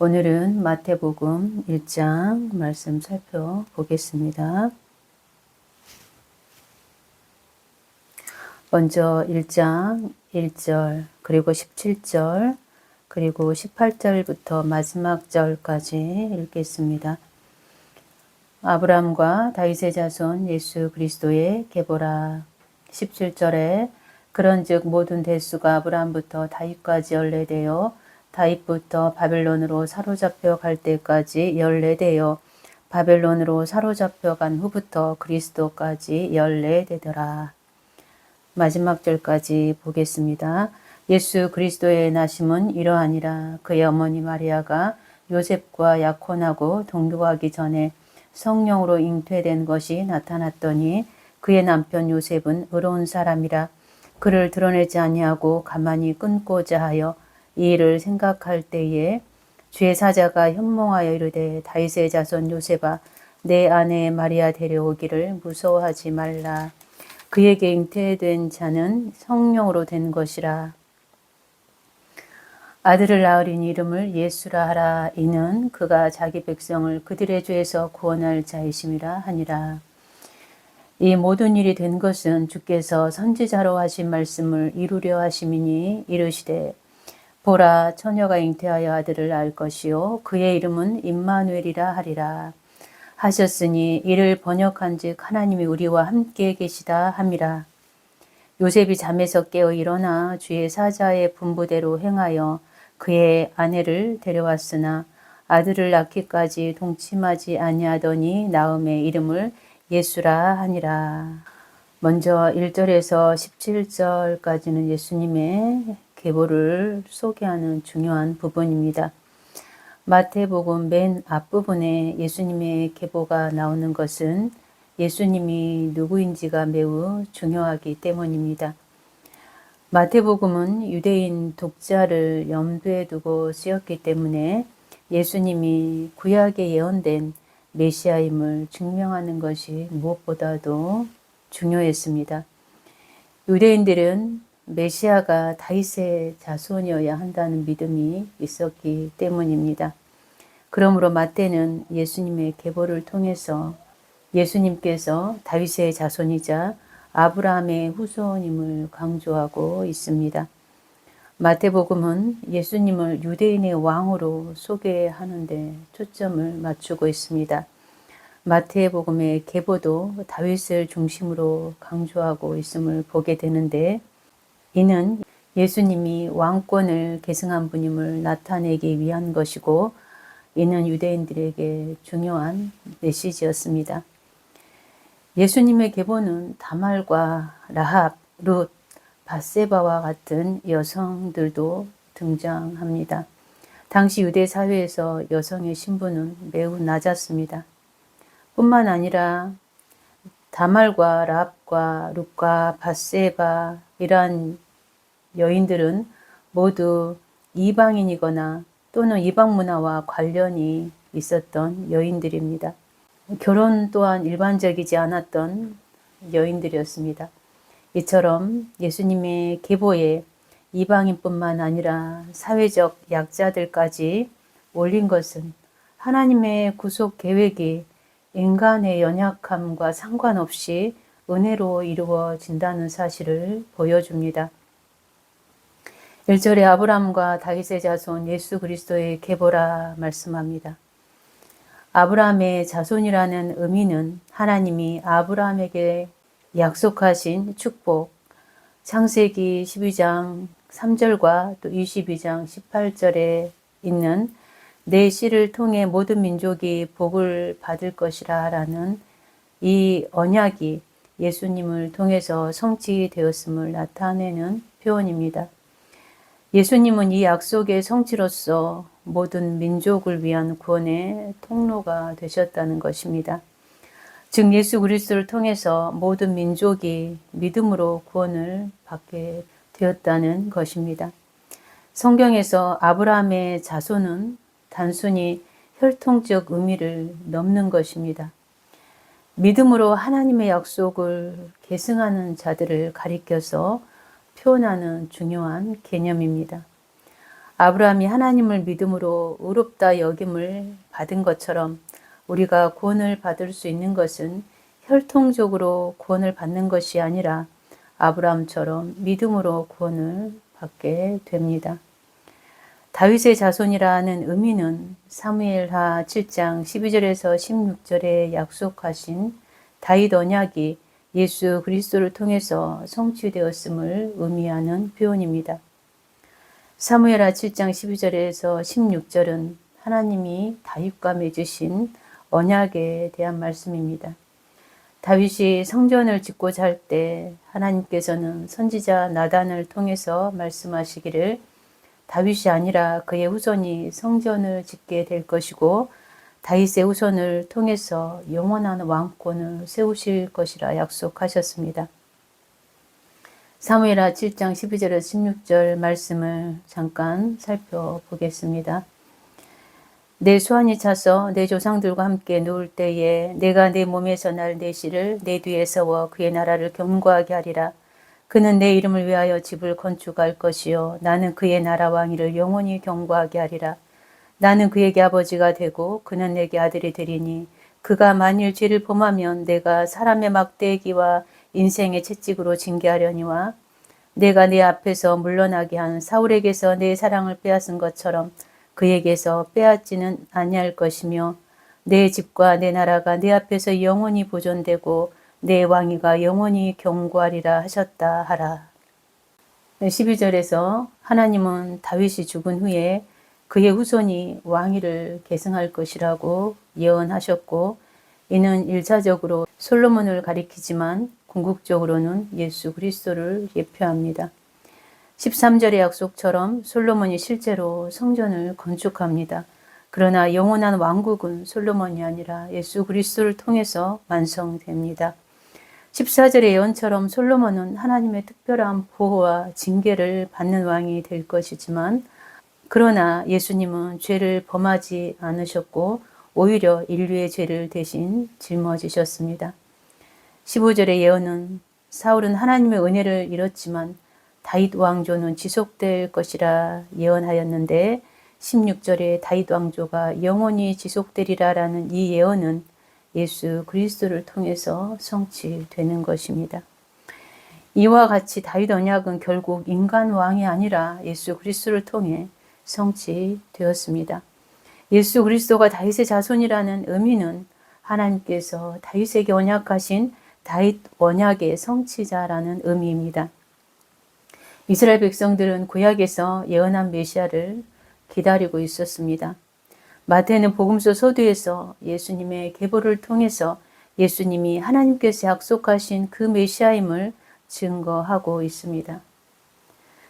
오늘은 마태복음 1장 말씀 살펴보겠습니다. 먼저 1장 1절 그리고 17절 그리고 18절부터 마지막 절까지 읽겠습니다. 아브라함과 다윗의 자손 예수 그리스도의 계보라. 17절에 그런즉 모든 대수가 아브라함부터 다윗까지 연례되어 다윗부터 바벨론으로 사로잡혀 갈 때까지 연례되어 바벨론으로 사로잡혀 간 후부터 그리스도까지 연례되더라. 마지막 절까지 보겠습니다. 예수 그리스도의 나심은 이러하니라. 그의 어머니 마리아가 요셉과 약혼하고 동거하기 전에 성령으로 잉태된 것이 나타났더니 그의 남편 요셉은 의로운 사람이라. 그를 드러내지 아니하고 가만히 끊고자 하여 이 일을 생각할 때에 주의 사자가 현몽하여 이르되 다윗의 자손 요셉아 내 아내 마리아 데려오기를 무서워하지 말라. 그에게 잉태된 자는 성령으로 된 것이라. 아들을 낳으리니 이름을 예수라 하라. 이는 그가 자기 백성을 그들의 죄에서 구원할 자이심이라 하니라. 이 모든 일이 된 것은 주께서 선지자로 하신 말씀을 이루려 하심이니 이르시되 보라 처녀가 잉태하여 아들을 낳을 것이요 그의 이름은 임마누엘이라 하리라 하셨으니 이를 번역한즉 하나님이 우리와 함께 계시다 함이라. 요셉이 잠에서 깨어 일어나 주의 사자의 분부대로 행하여 그의 아내를 데려왔으나 아들을 낳기까지 동침하지 아니하더니 나음의 이름을 예수라 하니라. 먼저 1절에서 17절까지는 예수님의 계보를 소개하는 중요한 부분입니다. 마태복음 맨 앞부분에 예수님의 계보가 나오는 것은 예수님이 누구인지가 매우 중요하기 때문입니다. 마태복음은 유대인 독자를 염두에 두고 쓰였기 때문에 예수님이 구약에 예언된 메시아임을 증명하는 것이 무엇보다도 중요했습니다. 유대인들은 메시아가 다윗의 자손이어야 한다는 믿음이 있었기 때문입니다. 그러므로 마태는 예수님의 계보를 통해서 예수님께서 다윗의 자손이자 아브라함의 후손임을 강조하고 있습니다. 마태복음은 예수님을 유대인의 왕으로 소개하는 데 초점을 맞추고 있습니다. 마태복음의 계보도 다윗을 중심으로 강조하고 있음을 보게 되는데 이는 예수님이 왕권을 계승한 분임을 나타내기 위한 것이고 이는 유대인들에게 중요한 메시지였습니다. 예수님의 계보는 다말과 라합, 룻, 밧세바와 같은 여성들도 등장합니다. 당시 유대 사회에서 여성의 신분은 매우 낮았습니다. 뿐만 아니라 다말과 라합과 룻과 밧세바 이러한 여인들은 모두 이방인이거나 또는 이방 문화와 관련이 있었던 여인들입니다. 결혼 또한 일반적이지 않았던 여인들이었습니다. 이처럼 예수님의 계보에 이방인뿐만 아니라 사회적 약자들까지 올린 것은 하나님의 구속 계획이 인간의 연약함과 상관없이 은혜로 이루어진다는 사실을 보여줍니다. 1절에 아브라함과 다윗의 자손 예수 그리스도의 계보라 말씀합니다. 아브라함의 자손이라는 의미는 하나님이 아브라함에게 약속하신 축복, 창세기 12장 3절과 또 22장 18절에 있는 내 씨를 통해 모든 민족이 복을 받을 것이라 라는 이 언약이 예수님을 통해서 성취되었음을 나타내는 표현입니다. 예수님은 이 약속의 성취로서 모든 민족을 위한 구원의 통로가 되셨다는 것입니다. 즉 예수 그리스도를 통해서 모든 민족이 믿음으로 구원을 받게 되었다는 것입니다. 성경에서 아브라함의 자손은 단순히 혈통적 의미를 넘는 것입니다. 믿음으로 하나님의 약속을 계승하는 자들을 가리켜서 표현하는 중요한 개념입니다. 아브라함이 하나님을 믿음으로 의롭다 여김을 받은 것처럼 우리가 구원을 받을 수 있는 것은 혈통적으로 구원을 받는 것이 아니라 아브라함처럼 믿음으로 구원을 받게 됩니다. 다윗의 자손이라는 의미는 사무엘하 7장 12절에서 16절에 약속하신 다윗 언약이 예수 그리스도를 통해서 성취되었음을 의미하는 표현입니다. 사무엘하 7장 12절에서 16절은 하나님이 다윗과 맺으신 언약에 대한 말씀입니다. 다윗이 성전을 짓고자 할 때 하나님께서는 선지자 나단을 통해서 말씀하시기를 다윗이 아니라 그의 후손이 성전을 짓게 될 것이고 다윗의 후손을 통해서 영원한 왕권을 세우실 것이라 약속하셨습니다. 사무엘하 7장 12절에서 16절 말씀을 잠깐 살펴보겠습니다. 내 수완이 차서 내 조상들과 함께 누울 때에 내가 내 몸에서 날 내시를 내 뒤에 서워 그의 나라를 견고하게 하리라. 그는 내 이름을 위하여 집을 건축할 것이요 나는 그의 나라 왕위를 영원히 견고하게 하리라. 나는 그에게 아버지가 되고 그는 내게 아들이 되리니 그가 만일 죄를 범하면 내가 사람의 막대기와 인생의 채찍으로 징계하려니와 내가 내 앞에서 물러나게 한 사울에게서 내 사랑을 빼앗은 것처럼 그에게서 빼앗지는 아니할 것이며 내 집과 내 나라가 내 앞에서 영원히 보존되고 내 왕위가 영원히 견고하리라 하셨다 하라. 12절에서 하나님은 다윗이 죽은 후에 그의 후손이 왕위를 계승할 것이라고 예언하셨고 이는 1차적으로 솔로몬을 가리키지만 궁극적으로는 예수 그리스도를 예표합니다. 13절의 약속처럼 솔로몬이 실제로 성전을 건축합니다. 그러나 영원한 왕국은 솔로몬이 아니라 예수 그리스도를 통해서 완성됩니다. 14절의 예언처럼 솔로몬은 하나님의 특별한 보호와 징계를 받는 왕이 될 것이지만 그러나 예수님은 죄를 범하지 않으셨고 오히려 인류의 죄를 대신 짊어지셨습니다. 15절의 예언은 사울은 하나님의 은혜를 잃었지만 다윗 왕조는 지속될 것이라 예언하였는데 16절에 다윗 왕조가 영원히 지속되리라라는 이 예언은 예수 그리스도를 통해서 성취되는 것입니다. 이와 같이 다윗 언약은 결국 인간 왕이 아니라 예수 그리스도를 통해 성취되었습니다. 예수 그리스도가 다윗의 자손이라는 의미는 하나님께서 다윗에게 언약하신 다윗 언약의 성취자라는 의미입니다. 이스라엘 백성들은 구약에서 예언한 메시아를 기다리고 있었습니다. 마태는 복음서 서두에서 예수님의 계보를 통해서 예수님이 하나님께서 약속하신 그 메시아임을 증거하고 있습니다.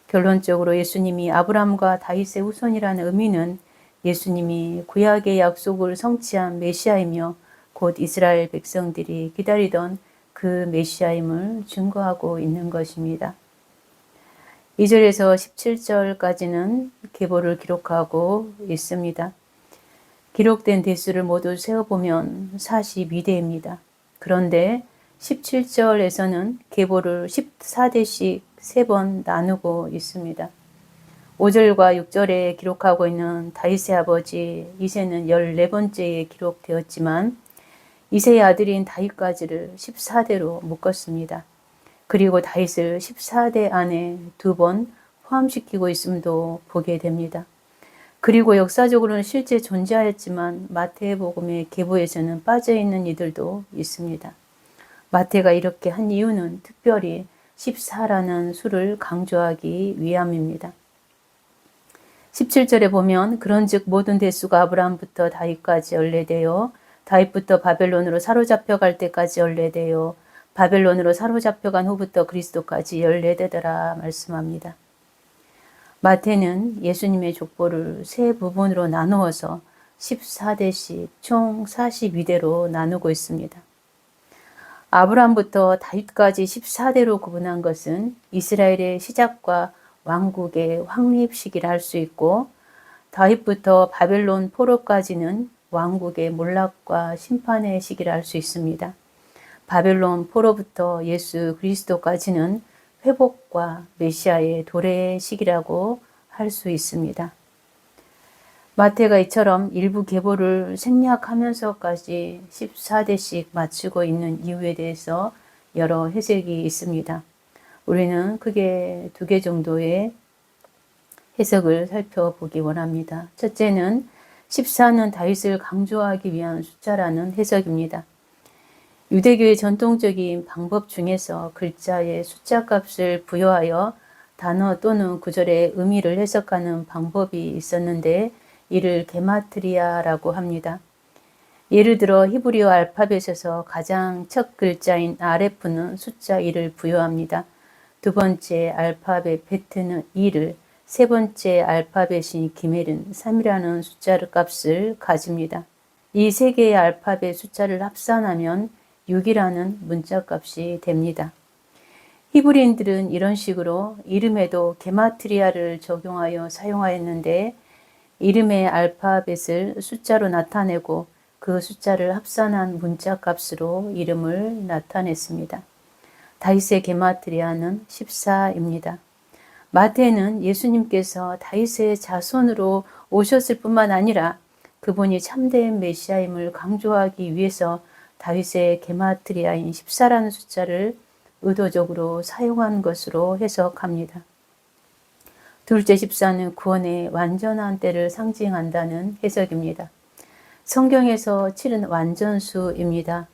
결론적으로 예수님이 아브라함과 다윗의 후손이라는 의미는 예수님이 구약의 약속을 성취한 메시아이며 곧 이스라엘 백성들이 기다리던 그 메시아임을 증거하고 있는 것입니다. 2절에서 17절까지는 계보를 기록하고 있습니다. 기록된 대수를 모두 세어보면 42대입니다. 그런데 17절에서는 계보를 14대씩 3번 나누고 있습니다. 5절과 6절에 기록하고 있는 다윗의 아버지 이새는 14번째에 기록되었지만 이새의 아들인 다윗까지를 14대로 묶었습니다. 그리고 다윗을 14대 안에 2번 포함시키고 있음도 보게 됩니다. 그리고 역사적으로는 실제 존재하였지만 마태복음의 계보에서는 빠져있는 이들도 있습니다. 마태가 이렇게 한 이유는 특별히 14라는 수를 강조하기 위함입니다. 17절에 보면 그런즉 모든 대수가 아브라함부터 다윗까지 연례되어 다윗부터 바벨론으로 사로잡혀갈 때까지 연례되어 바벨론으로 사로잡혀간 후부터 그리스도까지 연례되더라 말씀합니다. 마태는 예수님의 족보를 3부분으로 나누어서 14대씩 총 42대로 나누고 있습니다. 아브라함부터 다윗까지 14대로 구분한 것은 이스라엘의 시작과 왕국의 확립 시기를 할 수 있고 다윗부터 바벨론 포로까지는 왕국의 몰락과 심판의 시기를 알 수 있습니다. 바벨론 포로부터 예수 그리스도까지는 회복과 메시아의 도래의 시기라고 할 수 있습니다. 마태가 이처럼 일부 계보를 생략하면서까지 14대씩 맞추고 있는 이유에 대해서 여러 해석이 있습니다. 우리는 크게 2개 정도의 해석을 살펴보기 원합니다. 첫째는 14는 다윗을 강조하기 위한 숫자라는 해석입니다. 유대교의 전통적인 방법 중에서 글자에 숫자 값을 부여하여 단어 또는 구절의 의미를 해석하는 방법이 있었는데 이를 게마트리아라고 합니다. 예를 들어 히브리어 알파벳에서 가장 첫 글자인 아레프는 숫자 1을 부여합니다. 두 번째 알파벳 베트는 2를, 세 번째 알파벳인 기멜은 3이라는 숫자를 값을 가집니다. 이 세 개의 알파벳 숫자를 합산하면 6이라는 문자 값이 됩니다. 히브리인들은 이런 식으로 이름에도 게마트리아를 적용하여 사용하였는데 이름의 알파벳을 숫자로 나타내고 그 숫자를 합산한 문자 값으로 이름을 나타냈습니다. 다윗의 게마트리아는 14입니다. 마태는 예수님께서 다윗의 자손으로 오셨을 뿐만 아니라 그분이 참된 메시아임을 강조하기 위해서 다윗의 게마트리아인 14라는 숫자를 의도적으로 사용한 것으로 해석합니다. 둘째 14는 구원의 완전한 때를 상징한다는 해석입니다. 성경에서 7은 완전수입니다.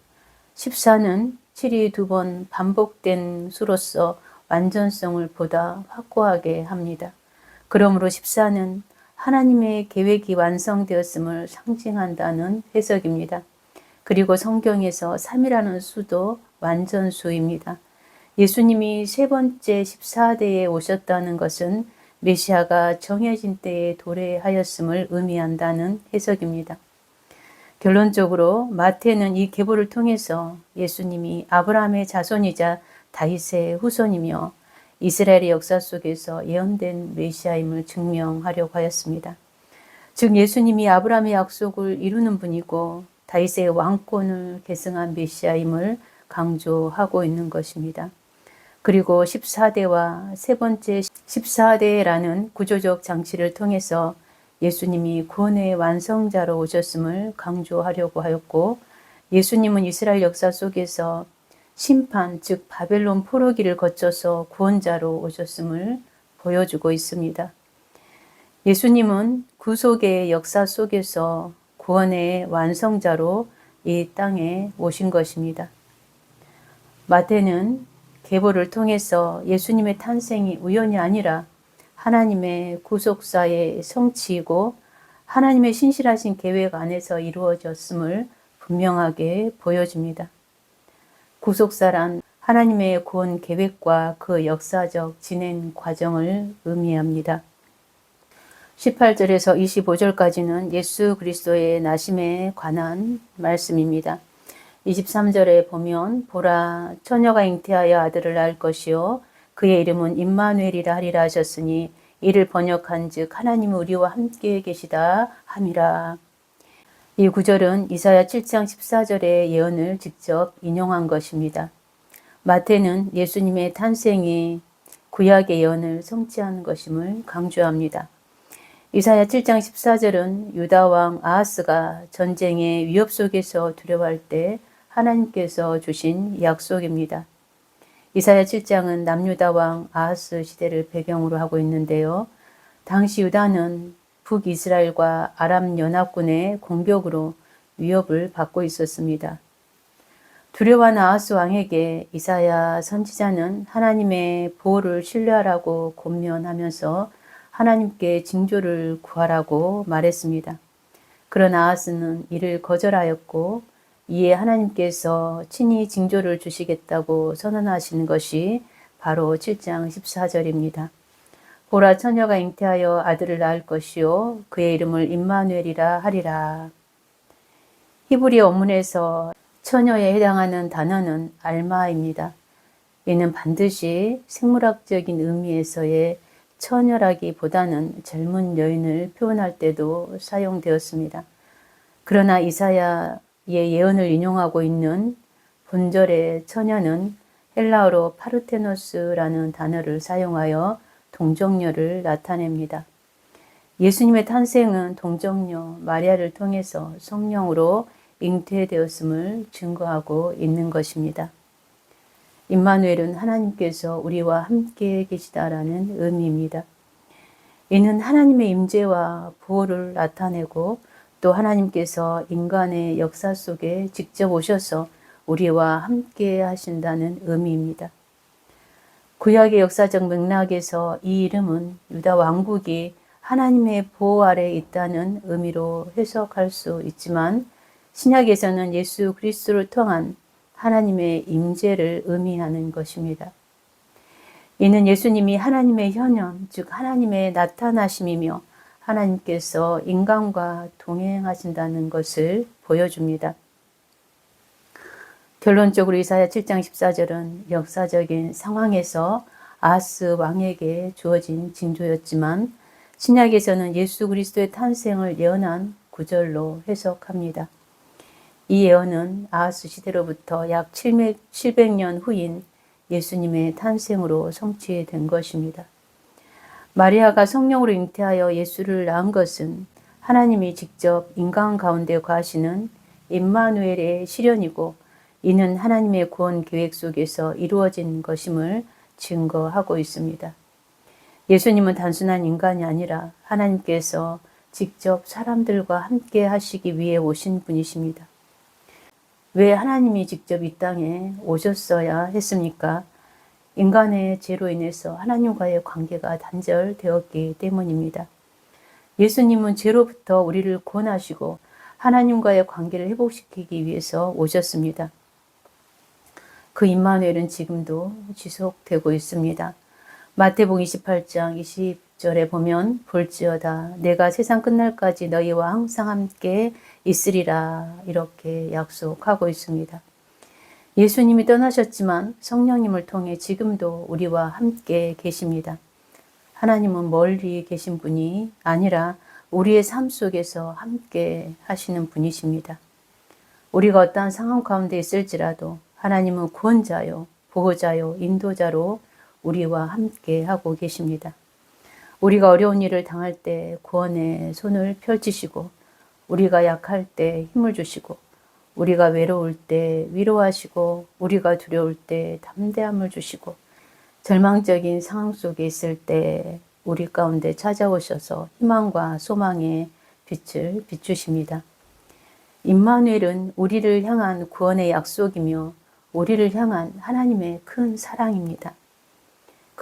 14는 7이 2번 반복된 수로서 완전성을 보다 확고하게 합니다. 그러므로 14는 하나님의 계획이 완성되었음을 상징한다는 해석입니다. 그리고 성경에서 3이라는 수도 완전수입니다. 예수님이 세 번째 14대에 오셨다는 것은 메시아가 정해진 때에 도래하였음을 의미한다는 해석입니다. 결론적으로 마태는 이 계보를 통해서 예수님이 아브라함의 자손이자 다윗의 후손이며 이스라엘의 역사 속에서 예언된 메시아임을 증명하려고 하였습니다. 즉 예수님이 아브라함의 약속을 이루는 분이고 다윗의 왕권을 계승한 메시아임을 강조하고 있는 것입니다. 그리고 14대와 세 번째 14대라는 구조적 장치를 통해서 예수님이 구원의 완성자로 오셨음을 강조하려고 하였고 예수님은 이스라엘 역사 속에서 심판, 즉 바벨론 포로기를 거쳐서 구원자로 오셨음을 보여주고 있습니다. 예수님은 구속의 역사 속에서 구원의 완성자로 이 땅에 오신 것입니다. 마태는 계보를 통해서 예수님의 탄생이 우연이 아니라 하나님의 구속사의 성취이고 하나님의 신실하신 계획 안에서 이루어졌음을 분명하게 보여줍니다. 구속사란 하나님의 구원 계획과 그 역사적 진행 과정을 의미합니다. 18절에서 25절까지는 예수 그리스도의 나심에 관한 말씀입니다. 23절에 보면 보라 처녀가 잉태하여 아들을 낳을 것이요 그의 이름은 임마누엘이라 하리라 하셨으니 이를 번역한 즉 하나님은 우리와 함께 계시다 함이라. 이 구절은 이사야 7장 14절의 예언을 직접 인용한 것입니다. 마태는 예수님의 탄생이 구약의 예언을 성취한 것임을 강조합니다. 이사야 7장 14절은 유다 왕 아하스가 전쟁의 위협 속에서 두려워할 때 하나님께서 주신 약속입니다. 이사야 7장은 남유다 왕 아하스 시대를 배경으로 하고 있는데요. 당시 유다는 북이스라엘과 아람 연합군의 공격으로 위협을 받고 있었습니다. 두려워한 아하스 왕에게 이사야 선지자는 하나님의 보호를 신뢰하라고 권면하면서 하나님께 징조를 구하라고 말했습니다. 그러나 아하스는 이를 거절하였고 이에 하나님께서 친히 징조를 주시겠다고 선언하신 것이 바로 7장 14절입니다. 보라 처녀가 잉태하여 아들을 낳을 것이요 그의 이름을 임마누엘이라 하리라. 히브리 원문에서 처녀에 해당하는 단어는 알마입니다. 이는 반드시 생물학적인 의미에서의 처녀라기보다는 젊은 여인을 표현할 때도 사용되었습니다. 그러나 이사야의 예언을 인용하고 있는 본절의 처녀는 헬라어로 파르테노스라는 단어를 사용하여 동정녀를 나타냅니다. 예수님의 탄생은 동정녀 마리아를 통해서 성령으로 잉태되었음을 증거하고 있는 것입니다. 임마누엘은 하나님께서 우리와 함께 계시다라는 의미입니다. 이는 하나님의 임재와 보호를 나타내고 또 하나님께서 인간의 역사 속에 직접 오셔서 우리와 함께 하신다는 의미입니다. 구약의 역사적 맥락에서 이 이름은 유다 왕국이 하나님의 보호 아래 있다는 의미로 해석할 수 있지만 신약에서는 예수 그리스도를 통한 하나님의 임재를 의미하는 것입니다. 이는 예수님이 하나님의 현현, 즉 하나님의 나타나심이며 하나님께서 인간과 동행하신다는 것을 보여줍니다. 결론적으로 이사야 7장 14절은 역사적인 상황에서 아하스 왕에게 주어진 징조였지만 신약에서는 예수 그리스도의 탄생을 예언한 구절로 해석합니다. 이 예언은 아하스 시대로부터 약 700년 후인 예수님의 탄생으로 성취된 것입니다. 마리아가 성령으로 잉태하여 예수를 낳은 것은 하나님이 직접 인간 가운데 거하시는 임마누엘의 실현이고 이는 하나님의 구원 계획 속에서 이루어진 것임을 증거하고 있습니다. 예수님은 단순한 인간이 아니라 하나님께서 직접 사람들과 함께 하시기 위해 오신 분이십니다. 왜 하나님이 직접 이 땅에 오셨어야 했습니까? 인간의 죄로 인해서 하나님과의 관계가 단절되었기 때문입니다. 예수님은 죄로부터 우리를 구원하시고 하나님과의 관계를 회복시키기 위해서 오셨습니다. 그 임마누엘은 지금도 지속되고 있습니다. 마태복음 28장 20절에 보면 볼지어다 내가 세상 끝날까지 너희와 항상 함께 있으리라 이렇게 약속하고 있습니다. 예수님이 떠나셨지만 성령님을 통해 지금도 우리와 함께 계십니다. 하나님은 멀리 계신 분이 아니라 우리의 삶 속에서 함께 하시는 분이십니다. 우리가 어떠한 상황 가운데 있을지라도 하나님은 구원자요, 보호자요, 인도자로 우리와 함께 하고 계십니다. 우리가 어려운 일을 당할 때 구원의 손을 펼치시고 우리가 약할 때 힘을 주시고 우리가 외로울 때 위로하시고 우리가 두려울 때 담대함을 주시고 절망적인 상황 속에 있을 때 우리 가운데 찾아오셔서 희망과 소망의 빛을 비추십니다. 임마누엘은 우리를 향한 구원의 약속이며 우리를 향한 하나님의 큰 사랑입니다.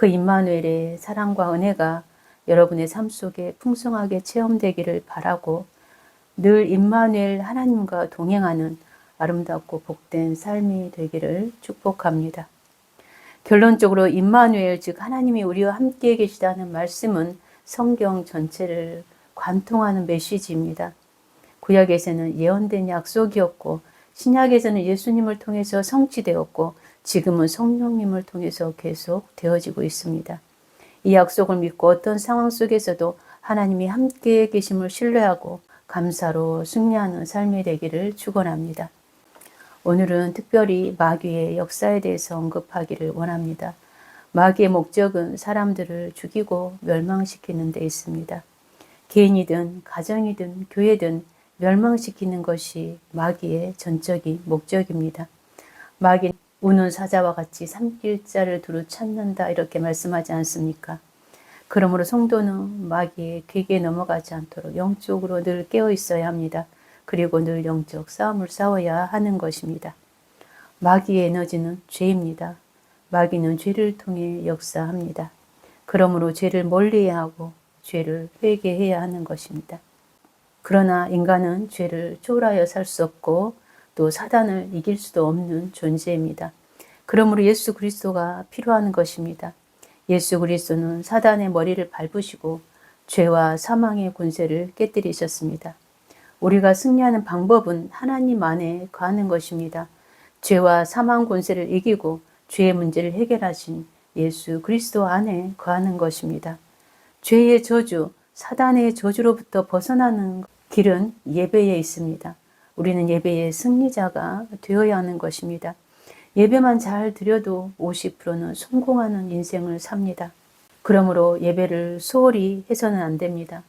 그 임마누엘의 사랑과 은혜가 여러분의 삶 속에 풍성하게 체험되기를 바라고 늘 임마누엘 하나님과 동행하는 아름답고 복된 삶이 되기를 축복합니다. 결론적으로 임마누엘 즉 하나님이 우리와 함께 계시다는 말씀은 성경 전체를 관통하는 메시지입니다. 구약에서는 예언된 약속이었고 신약에서는 예수님을 통해서 성취되었고 지금은 성령님을 통해서 계속 되어지고 있습니다. 이 약속을 믿고 어떤 상황 속에서도 하나님이 함께 계심을 신뢰하고 감사로 승리하는 삶이 되기를 축원합니다. 오늘은 특별히 마귀의 역사에 대해서 언급하기를 원합니다. 마귀의 목적은 사람들을 죽이고 멸망시키는 데 있습니다. 개인이든 가정이든 교회든 멸망시키는 것이 마귀의 전적인 목적입니다. 마귀는 우는 사자와 같이 삼킬 자를 두루 찾는다 이렇게 말씀하지 않습니까? 그러므로 성도는 마귀의 괴계에 넘어가지 않도록 영적으로 늘 깨어 있어야 합니다. 그리고 늘 영적 싸움을 싸워야 하는 것입니다. 마귀의 에너지는 죄입니다. 마귀는 죄를 통해 역사합니다. 그러므로 죄를 멀리해야 하고 죄를 회개해야 하는 것입니다. 그러나 인간은 죄를 초월하여 살 수 없고 또 사단을 이길 수도 없는 존재입니다. 그러므로 예수 그리스도가 필요한 것입니다. 예수 그리스도는 사단의 머리를 밟으시고 죄와 사망의 권세를 깨뜨리셨습니다. 우리가 승리하는 방법은 하나님 안에 거하는 것입니다. 죄와 사망 권세를 이기고 죄의 문제를 해결하신 예수 그리스도 안에 거하는 것입니다. 죄의 저주, 사단의 저주로부터 벗어나는 길은 예배에 있습니다. 우리는 예배의 승리자가 되어야 하는 것입니다. 예배만 잘 드려도 50%는 성공하는 인생을 삽니다. 그러므로 예배를 소홀히 해서는 안 됩니다.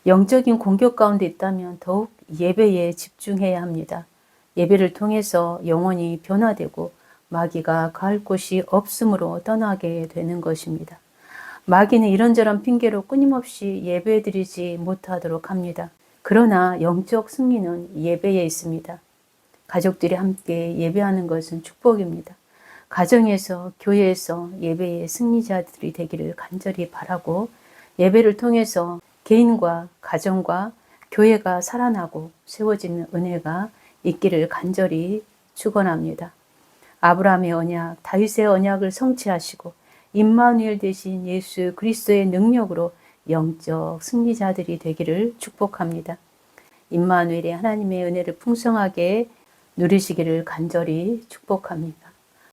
영적인 공격 가운데 있다면 더욱 예배에 집중해야 합니다. 예배를 통해서 영혼이 변화되고 마귀가 갈 곳이 없으므로 떠나게 되는 것입니다. 마귀는 이런저런 핑계로 끊임없이 예배드리지 못하도록 합니다. 그러나 영적 승리는 예배에 있습니다. 가족들이 함께 예배하는 것은 축복입니다. 가정에서, 교회에서 예배의 승리자들이 되기를 간절히 바라고, 예배를 통해서 개인과 가정과 교회가 살아나고 세워지는 은혜가 있기를 간절히 축원합니다. 아브라함의 언약, 다윗의 언약을 성취하시고 임마누엘 되신 예수 그리스도의 능력으로 영적 승리자들이 되기를 축복합니다. 임마누엘의 하나님의 은혜를 풍성하게 누리시기를 간절히 축복합니다.